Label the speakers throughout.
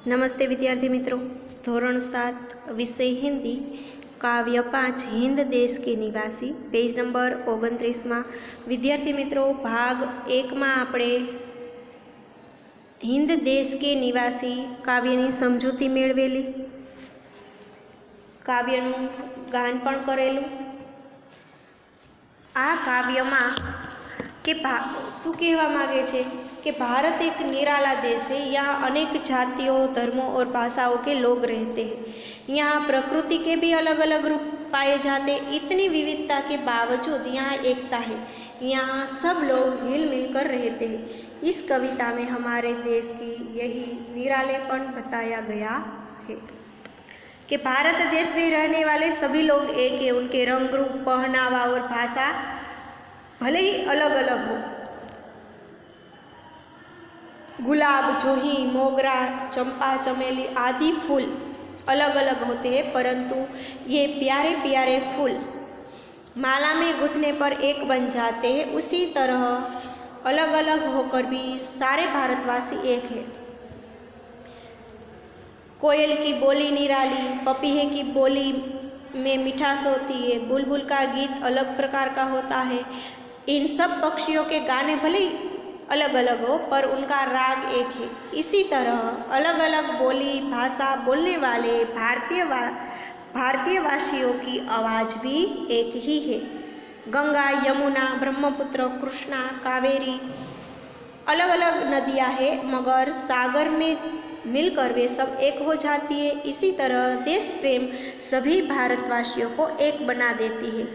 Speaker 1: नमस्ते विद्यार्थी मित्रों। धोरण 7 विषय हिंदी काव्य 5 हिंद देश के निवासी पेज नंबर 29 में विद्यार्थी मित्रों भाग 1 में आपणे हिंद देश के निवासी काव्यनी समजूती मेळवेली, काव्यनुं गान पण करेलुं। आ काव्य में कि शू कहवा मांगे छे कि भारत एक निराला देश है। यहाँ अनेक जातियों, धर्मों और भाषाओं के लोग रहते हैं। यहाँ प्रकृति के भी अलग अलग रूप पाए जाते। इतनी विविधता के बावजूद यहाँ एकता है। यहाँ सब लोग हिल मिल कर रहते हैं। इस कविता में हमारे देश की यही निरालेपन बताया गया है कि भारत देश में रहने वाले सभी लोग एक हैं। उनके रंग रूप, पहनावा और भाषा भले ही अलग अलग हो। गुलाब, जूही, मोगरा, चंपा, चमेली आदि फूल अलग अलग होते हैं, परंतु ये प्यारे प्यारे फूल माला में गुथने पर एक बन जाते हैं। उसी तरह अलग अलग होकर भी सारे भारतवासी एक हैं। कोयल की बोली निराली, पपीहे की बोली में मिठास होती है, बुलबुल का गीत अलग प्रकार का होता है। इन सब पक्षियों के गाने भले अलग अलग हो, पर उनका राग एक है। इसी तरह अलग अलग बोली भाषा बोलने वाले भारतीयवासियों की आवाज़ भी एक ही है। गंगा, यमुना, ब्रह्मपुत्र, कृष्णा, कावेरी अलग अलग नदियाँ हैं, मगर सागर में मिलकर वे सब एक हो जाती है। इसी तरह देश प्रेम सभी भारतवासियों को एक बना देती है।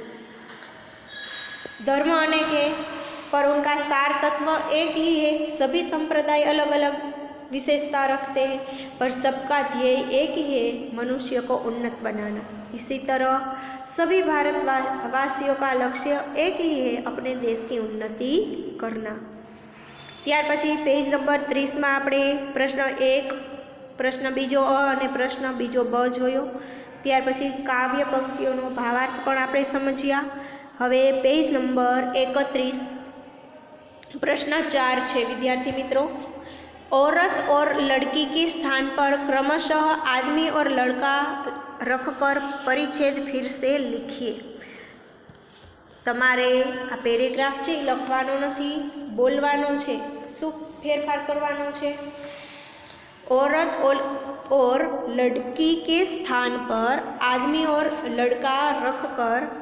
Speaker 1: धर्म अनेक है, पर उनका सार तत्व एक ही है। सभी संप्रदाय अलग अलग विशेषता रखते हैं, पर सबका ध्येय एक ही है, मनुष्य को उन्नत बनाना। इसी तरह सभी भारतवासियों का लक्ष्य एक ही है, अपने देश की उन्नति करना। त्यार पछी पेज नंबर 30 में आपणे प्रश्न 1, प्रश्न बीजो अ अने प्रश्न बीजो ब जोयो। त्यार पछी काव्य पंक्तिओनो भावार्थ पण आपणे समज्या। हवे पेज नंबर 31 प्रश्न 4 छे विद्यार्थी मित्रों। औरत और लड़की के स्थान पर क्रमशः आदमी और लड़का रखकर परिच्छेद फिर से लिखिए। तमारे आ पेरेग्राफ छे लखवानो नथी, बोलवानो छे। शुं फेरफार करवानो छे? औरत और लड़की के स्थान पर आदमी और लड़का रखकर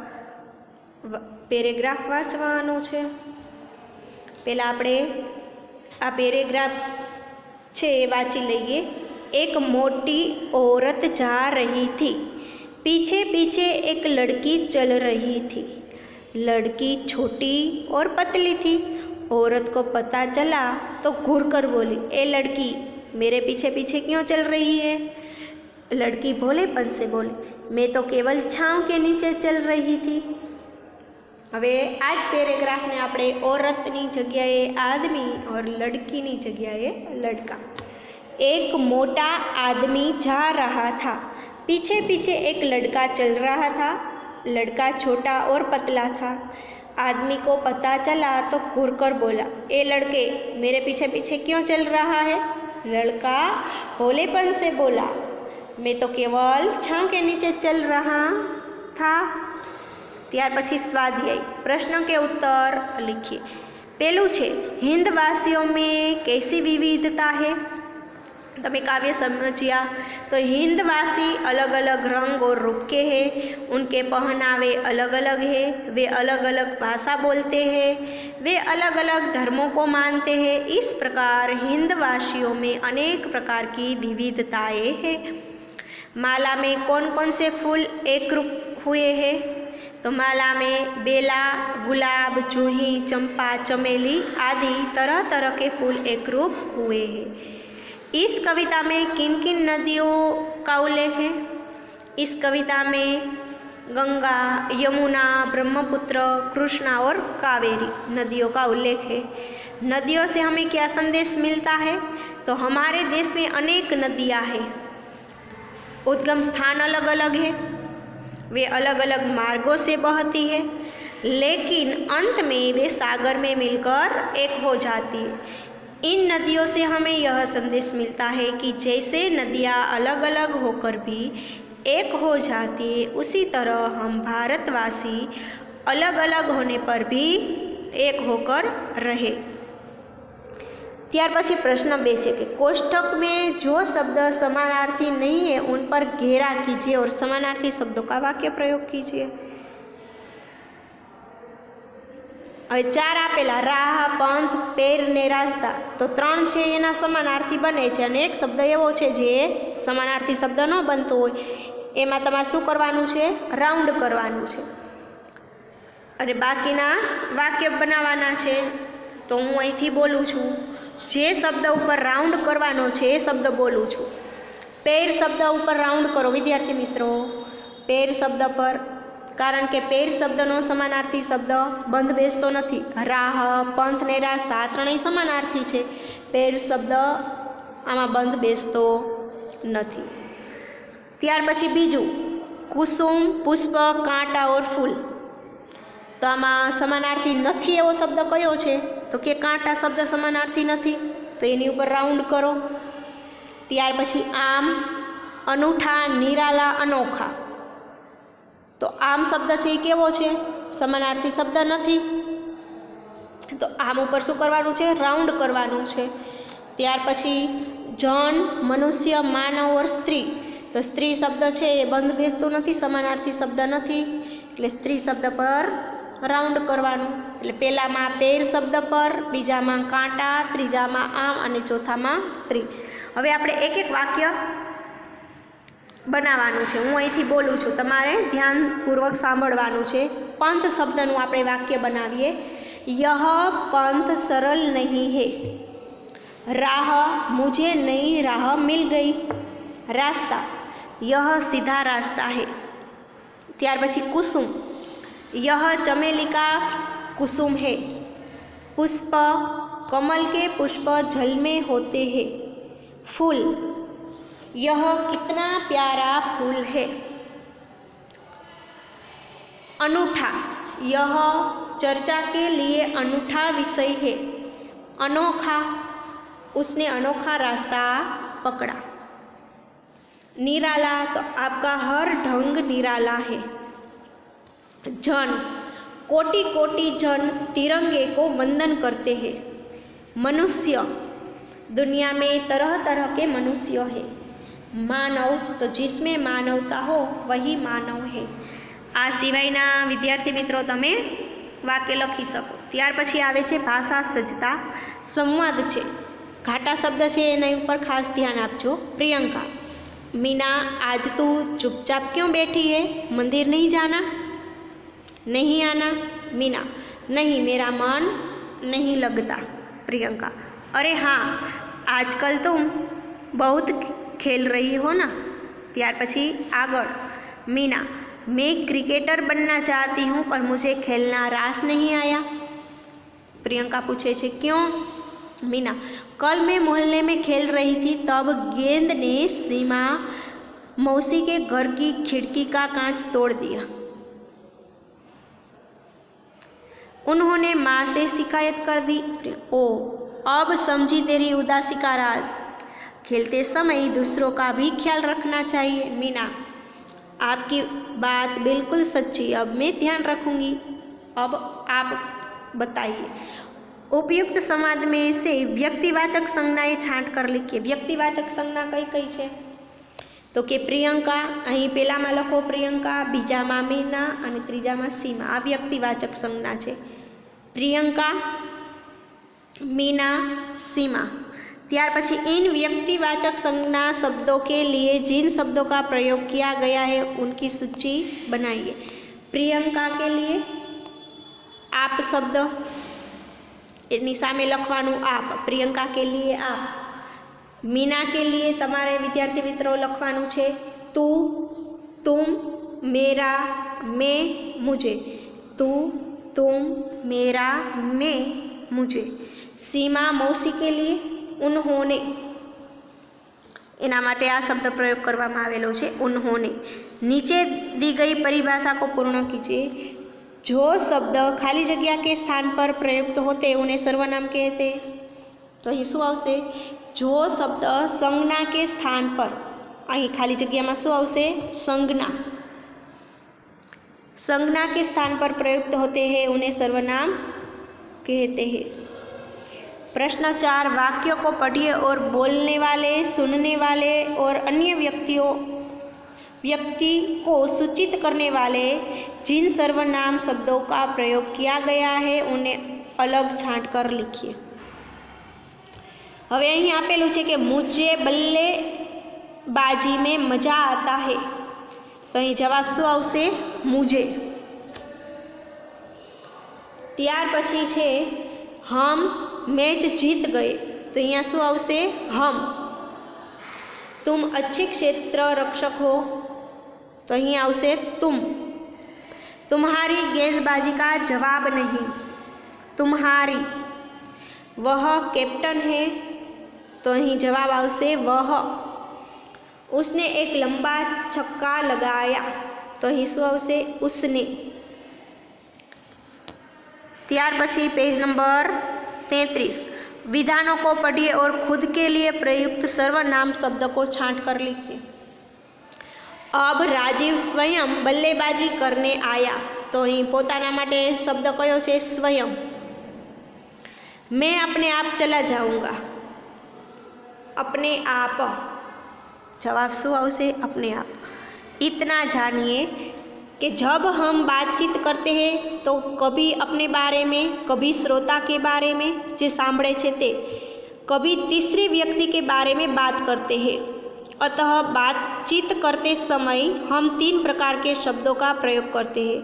Speaker 1: पेरेग्राफ वाँचवानो छे। पहला आपणे आ पेरेग्राफ छे वाँची लईए। एक मोटी औरत जा रही थी, पीछे पीछे एक लड़की चल रही थी। लड़की छोटी और पतली थी। औरत को पता चला तो घूर कर बोली, ए लड़की, मेरे पीछे पीछे क्यों चल रही है? लड़की भोलेपन से बोली, मैं तो केवल छांव के नीचे चल रही थी। हवे आज पेरेग्राफ ने आपणे औरतनी जग्याए आदमी और लड़कीनी जग्याए लड़का। एक मोटा आदमी जा रहा था, पीछे पीछे एक लड़का चल रहा था। लड़का छोटा और पतला था। आदमी को पता चला तो घूरकर बोला, ए लड़के, मेरे पीछे पीछे क्यों चल रहा है? लड़का भोलेपन से बोला, मैं तो केवल छांव के नीचे चल रहा था। त्यार पछी स्वाध्याय प्रश्न के उत्तर लिखिए। पहलू छे हिंदवासियों में कैसी विविधता है। तमे काव्य समझिया तो हिंदवासी अलग अलग रंग और रूप के हैं। उनके पहनावे अलग अलग है। वे अलग अलग भाषा बोलते हैं। वे अलग अलग धर्मों को मानते हैं। इस प्रकार हिंदवासियों में अनेक प्रकार की विविधताएं हैं। माला में कौन कौन से फूल एक रूप हुए हैं? तो माला में बेला, गुलाब, जूही, चंपा, चमेली आदि तरह तरह के फूल एक रूप हुए हैं। इस कविता में किन किन नदियों का उल्लेख है? इस कविता में गंगा, यमुना, ब्रह्मपुत्र, कृष्णा और कावेरी नदियों का उल्लेख है। नदियों से हमें क्या संदेश मिलता है? तो हमारे देश में अनेक नदियाँ हैं। उद्गम स्थान अलग अलग है। वे अलग अलग मार्गों से बहती है, लेकिन अंत में वे सागर में मिलकर एक हो जाती है। इन नदियों से हमें यह संदेश मिलता है कि जैसे नदियाँ अलग अलग होकर भी एक हो जाती है, उसी तरह हम भारतवासी अलग अलग होने पर भी एक होकर रहे। त्यार पछी प्रश्न 2 है कि कोष्ठक में जो शब्द समानार्थी नहीं है उन पर घेरा कीजिए और समानार्थी शब्दों का वाक्य प्रयोग कीजिए। હવે 4 આપેલા રાહ, પંથ, પેર ને રાસ્તા, તો 3 છે એના સમાનાર્થી બને છે અને એક શબ્દ એવો છે જે સમાનાર્થી શબ્દ ન બનતો હોય, એમાં તમારે શું કરવાનું છે? રાઉન્ડ કરવાનું છે અને બાકીના વાક્ય બનાવવાના છે। તો હું અહીંથી બોલું છું, જે શબ્દ ઉપર રાઉન્ડ કરવાનો છે એ શબ્દ બોલું છું। પેર શબ્દ ઉપર રાઉન્ડ કરો વિદ્યાર્થી મિત્રો, પેર શબ્દ પર, કારણ કે પેર શબ્દનો સમાનાર્થી શબ્દ બંધ બેસતો નથી। રાહ, પંથ ને રાસ્તા આ ત્રણેય સમાનાર્થી છે, પેર શબ્દ આમાં બંધ બેસતો નથી। ત્યાર પછી બીજું, કુસુમ, પુષ્પ, કાંટા ઓર ફૂલ, તો આમાં સમાનાર્થી નથી એવો શબ્દ કયો છે? તો કે કાંટા શબ્દ સમાનાર્થી નથી, તો એની ઉપર રાઉન્ડ કરો। ત્યાર પછી આમ, અનૂઠા, નિરાલા, અનોખા, તો આમ શબ્દ છે એ કેવો છે? સમાનાર્થી શબ્દ નથી, તો આમ ઉપર શું કરવાનું છે? રાઉન્ડ કરવાનું છે। ત્યાર પછી જન, મનુષ્ય, માનવ ઓર સ્ત્રી, તો સ્ત્રી શબ્દ છે એ બંધ બેસતું નથી, સમાનાર્થી શબ્દ નથી, એટલે સ્ત્રી શબ્દ પર રાઉન્ડ કરવાનું। એટલે પહેલામાં પેર શબ્દ પર, બીજામાં કાંટા, ત્રીજામાં આમ અને ચોથામાં સ્ત્રી। હવે આપણે એક એક વાક્ય બનાવવાનું છે। હું અહીંથી બોલું છું, તમારે ધ્યાનપૂર્વક સાંભળવાનું છે। પંથ શબ્દનું આપણે વાક્ય બનાવીએ। यह पंथ सरल नहीं है। राह, मुझे नई राह मिल गई। रास्ता, यह सीधा रास्ता है। ત્યાર પછી कुसुम, यह चमेली का कुसुम है। पुष्प, कमल के पुष्प जल में होते हैं। फूल, यह कितना प्यारा फूल है। अनूठा, यह चर्चा के लिए अनूठा विषय है। अनोखा, उसने अनोखा रास्ता पकड़ा। निराला, तो आपका हर ढंग निराला है। जन, कोटि कोटि जन तिरंगे को वंदन करते हैं। मनुष्य, दुनिया में तरह तरह के मनुष्य है। मानव, तो जिसमें मानवता हो वही मानव है। आ सिवायना विद्यार्थी मित्रों तमे वाक्य लखी सको। त्यार पछी आवे छे भाषा सजता संवाद छे। घाटा शब्द छे एना उपर खास ध्यान आपजो। प्रियंका, मीना आज तू चुपचाप क्यों बैठी है? मंदिर नहीं जाना? नहीं आना? मीना, नहीं मेरा मन नहीं लगता। प्रियंका, अरे हाँ आजकल तुम बहुत खेल रही हो ना। त्यार पछी आगळ मीना, मैं क्रिकेटर बनना चाहती हूँ पर मुझे खेलना रास नहीं आया। प्रियंका पूछे छे क्यों? मीना, कल मैं मोहल्ले में खेल रही थी तब गेंद ने सीमा मौसी के घर की खिड़की का कांच तोड़ दिया। उन्होंने माँ से शिकायत कर दी। ओ, अब समझी तेरी उदासी का राज। खेलते समय दूसरों का भी ख्याल रखना चाहिए। मीना, आपकी बात बिल्कुल सच्ची, अब मैं ध्यान रखूंगी। अब आप बताइए। उपयुक्त संवाद में से व्यक्तिवाचक संज्ञाएं छांट कर लिखिए। व्यक्तिवाचक संज्ञा कई कई है? तो कि प्रियंका, अहीं पेलामां लखो प्रियंका, बीजामां मीना अने त्रीजामां सीमा। आ व्यक्तिवाचक संज्ञा है। प्रियंका, मीना, सीमा। त्यार पछी इन व्यक्तिवाचक संज्ञा शब्दों के लिए जिन शब्दों का प्रयोग किया गया है उनकी सूची बनाइए। प्रियंका के लिए आप शब्द एनी सामे लखवानुं आप। प्रियंका के लिए आप। मीना के लिए तमारे विद्यार्थी मित्रों लखवानुं छे तू, तुम, मेरा, मैं, मुझे। तू, तुम, मेरा, मैं, मुझे। सीमा मौसी के लिए उन्होंने, एना माटे आ शब्द प्रयोग करवामां आवेलो छे उन्होंने। नीचे दी गई परिभाषा को पूर्ण कीजिए। जो शब्द खाली जगह के स्थान पर प्रयुक्त होते उन्हें सर्वनाम कहते। तो અહીં શું આવશે? જો શબ્દ સંજ્ઞા के स्थान पर, અહીં ખાલી જગ્યામાં શું આવશે? संज्ञा। संज्ञा के स्थान पर प्रयुक्त होते हैं उन्हें सर्वनाम कहते हैं। प्रश्न 4, वाक्यों को पढ़िए और बोलने वाले, सुनने वाले और अन्य व्यक्ति को सूचित करने वाले जिन सर्वनाम शब्दों का प्रयोग किया गया है उन्हें अलग छांट कर लिखिए। હવે અહીં આપેલું છે કે મુझे બલ્લેબાજી में मजा आता है, તો અહીં જવાબ શું આવશે? મુझे। ત્યાર પછી છે हम मैच जीत गए, तो અહીંયા શું આવશે? हम। तुम अच्छे क्षेत्र रक्षक हो, तो અહીં આવશે तुम। तुम्हारी गेंदबाजी का जवाब नहीं, तुम्हारी। वह कैप्टन है, तो અહીં જવાબ આવશે वह। उसने एक लंबा छक्का लगाया, तो અહીં શું આવશે? उसने। ત્યાર પછી पेज नंबर 33, विधानों को पढ़िए और खुद के लिए प्रयुक्त सर्वनाम शब्द को छांट कर लिखिए। अब राजीव स्वयं बल्लेबाजी करने आया, तो અહીં પોતાના માટે શબ્દ કયો છે? स्वयं। मैं अपने आप चला जाऊंगा, अपने आप। जवाब શું આવશે? अपने आप। इतना जानिए कि जब हम बातचीत करते हैं तो कभी अपने बारे में, कभी श्रोता के बारे में जे सांभळे छे ते, कभी तीसरे व्यक्ति के बारे में बात करते हैं। अतः बातचीत करते समय हम 3 प्रकार के शब्दों का प्रयोग करते हैं: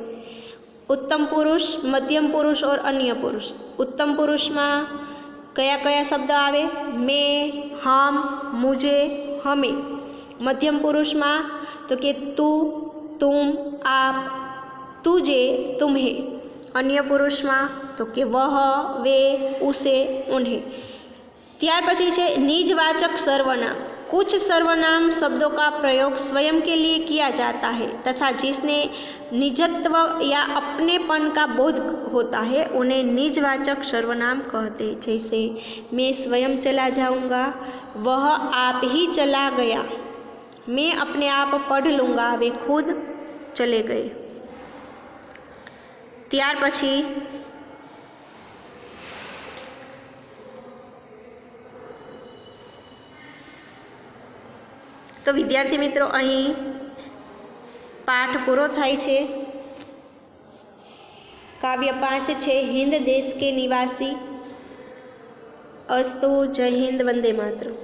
Speaker 1: उत्तम पुरुष, मध्यम पुरुष और अन्य पुरुष। उत्तम पुरुष में कया कया शब्द आवे? मैं, हम, मुझे, हमें। मध्यम पुरुष में तो कि तू, तुम, आप, तुझे, तुम्हें। अन्य पुरुष में तो कि वह, वे, उसे, उन्हें। त्यार पछी छे निजवाचक सर्वनाम। कुछ सर्वनाम शब्दों का प्रयोग स्वयं के लिए किया जाता है तथा जिसने निजत्व या अपनेपन का बोध होता है उन्हें निजवाचक सर्वनाम कहते हैं। जैसे मैं स्वयं चला जाऊंगा, वह आप ही चला गया। मैं अपने आप पढ़ लूँगा, वे खुद चले गए। ત્યાર પછી તો વિદ્યાર્થી મિત્રો અહીં પાઠ પૂરો થાય છે। કાવ્ય 5 છે हिंद देश के निवासी। अस्तु। जय हिंद, वंदे मातरम।